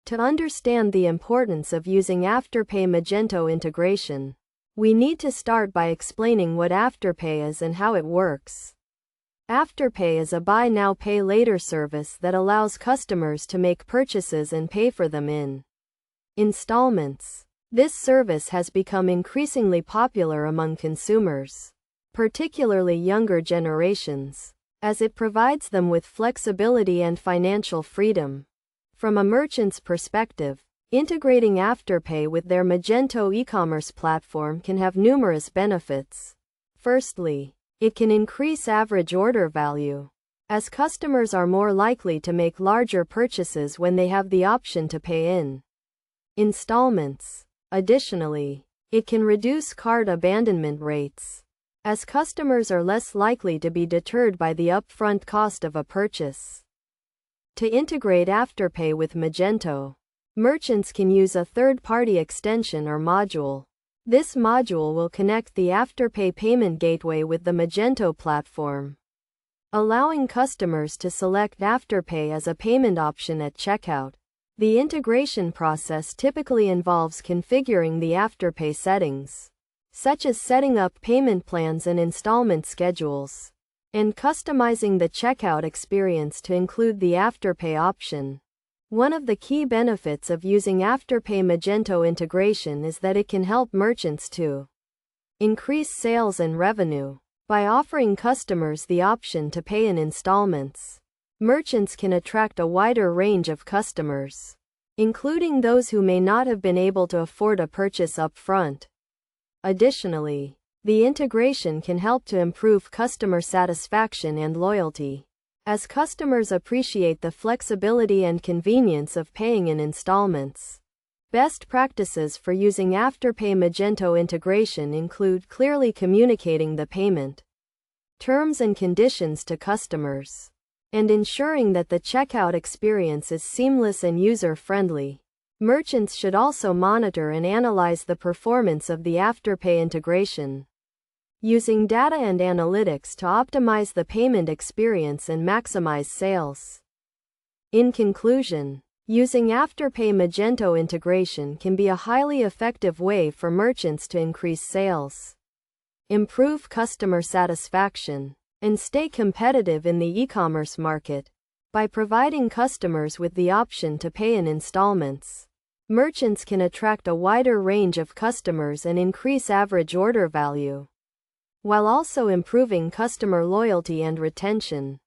To understand the importance of using Afterpay Magento integration, we need to start by explaining what Afterpay is and how it works. Afterpay is a buy now pay later service that allows customers to make purchases and pay for them in installments. This service has become increasingly popular among consumers, particularly younger generations, as it provides them with flexibility and financial freedom. From a merchant's perspective, integrating Afterpay with their Magento e-commerce platform can have numerous benefits. Firstly, it can increase average order value, as customers are more likely to make larger purchases when they have the option to pay in installments. Additionally, it can reduce cart abandonment rates, as customers are less likely to be deterred by the upfront cost of a purchase. To integrate Afterpay with Magento, merchants can use a third-party extension or module. This module will connect the Afterpay payment gateway with the Magento platform, allowing customers to select Afterpay as a payment option at checkout. The integration process typically involves configuring the Afterpay settings, such as setting up payment plans and installment schedules, and customizing the checkout experience to include the Afterpay option. One of the key benefits of using Afterpay Magento integration is that it can help merchants to increase sales and revenue. By offering customers the option to pay in installments, merchants can attract a wider range of customers, including those who may not have been able to afford a purchase up front. Additionally, the integration can help to improve customer satisfaction and loyalty, as customers appreciate the flexibility and convenience of paying in installments. Best practices for using Afterpay Magento integration include clearly communicating the payment terms and conditions to customers, and ensuring that the checkout experience is seamless and user-friendly. Merchants should also monitor and analyze the performance of the Afterpay integration, using data and analytics to optimize the payment experience and maximize sales. In conclusion, using Afterpay Magento integration can be a highly effective way for merchants to increase sales, improve customer satisfaction, and stay competitive in the e-commerce market. By providing customers with the option to pay in installments, merchants can attract a wider range of customers and increase average order value, while also improving customer loyalty and retention.